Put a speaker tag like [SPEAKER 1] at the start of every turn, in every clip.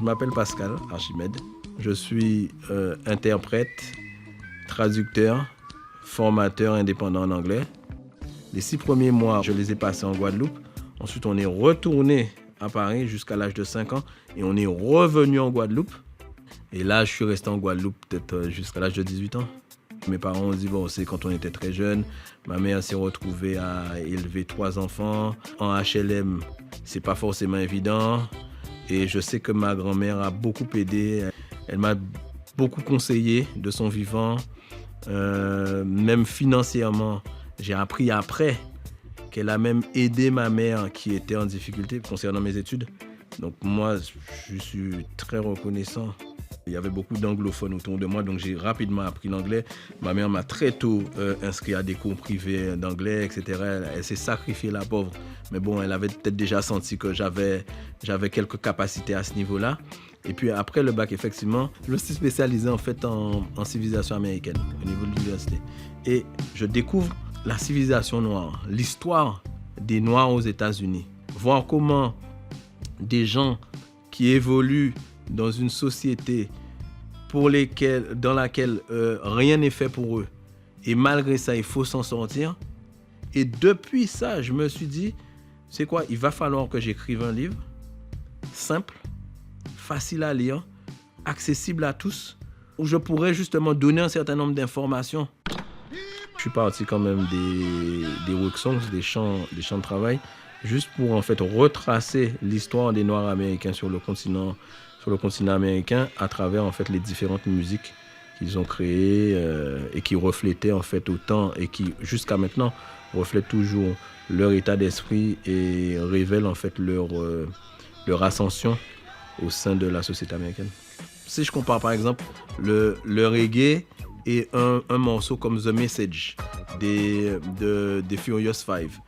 [SPEAKER 1] m'appelle Pascal Archimède. Je suis interprète, traducteur, formateur indépendant en anglais. Les 6 premiers mois, je les ai passés en Guadeloupe. Ensuite, on est retourné à Paris jusqu'à l'âge de 5 ans et on est revenu en Guadeloupe. Et là, je suis resté en Guadeloupe peut-être jusqu'à l'âge de 18 ans. Mes parents ont divorcé quand on était très jeunes. Ma mère s'est retrouvée à élever 3 enfants. En HLM, c'est pas forcément évident. Et je sais que ma grand-mère a beaucoup aidé. Elle m'a beaucoup conseillé de son vivant. Même financièrement, j'ai appris après qu'elle a même aidé ma mère qui était en difficulté concernant mes études. Donc moi, je suis très reconnaissant. Il y avait beaucoup d'anglophones autour de moi, donc j'ai rapidement appris l'anglais. Ma mère m'a très tôt inscrit à des cours privés d'anglais, etc. Elle s'est sacrifiée, la pauvre. Mais bon, elle avait peut-être déjà senti que j'avais quelques capacités à ce niveau-là. Et puis après le bac, effectivement, je me suis spécialisé en fait en civilisation américaine au niveau de l'université. Et je découvre la civilisation noire, l'histoire des Noirs aux États-Unis. Voir comment des gens qui évoluent dans une société dans laquelle rien n'est fait pour eux. Et malgré ça, il faut s'en sortir. Et depuis ça, je me suis dit, c'est quoi? Il va falloir que j'écrive un livre simple, facile à lire, accessible à tous, où je pourrais justement donner un certain nombre d'informations. Je suis parti quand même des work songs, des chants de travail, juste pour en fait retracer l'histoire des Noirs américains sur le continent américain à travers en fait les différentes musiques qu'ils ont créées et qui reflétaient en fait autant et qui jusqu'à maintenant reflètent toujours leur état d'esprit et révèlent en fait leur ascension au sein de la société américaine. Si je compare par exemple le reggae et un morceau comme The Message des Furious Five,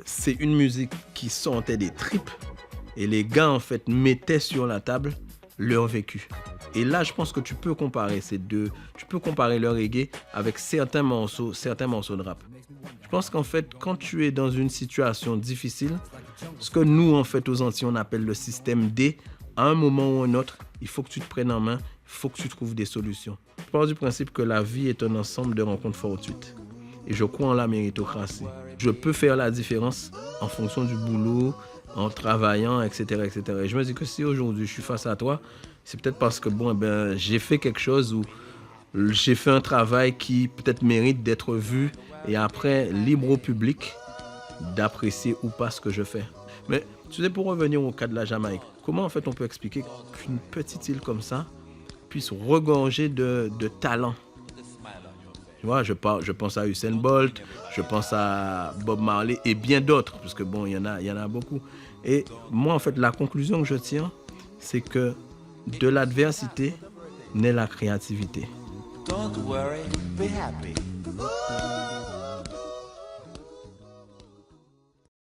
[SPEAKER 1] c'est une musique qui sortait des tripes et les gars en fait mettaient sur la table leur vécu. Et là, je pense que tu peux comparer ces deux. Tu peux comparer le reggae avec certains morceaux de rap. Je pense qu'en fait, quand tu es dans une situation difficile, ce que nous, en fait, aux Antilles, on appelle le système D, à un moment ou un autre, il faut que tu te prennes en main, il faut que tu trouves des solutions. Je pars du principe que la vie est un ensemble de rencontres fortuites. Et je crois en la méritocratie. Je peux faire la différence en fonction du boulot, en travaillant, etc., etc. Et je me dis que si aujourd'hui je suis face à toi, c'est peut-être parce que j'ai fait quelque chose ou j'ai fait un travail qui peut-être mérite d'être vu et après, libre au public d'apprécier ou pas ce que je fais. Mais tu sais, pour revenir au cas de la Jamaïque, comment en fait on peut expliquer qu'une petite île comme ça puisse regorger de talent? Tu vois, je pense à Usain Bolt, je pense à Bob Marley et bien d'autres, parce que bon, il y en a beaucoup. Et moi, en fait, la conclusion que je tire, c'est que de l'adversité naît la créativité.
[SPEAKER 2] Don't worry, be happy.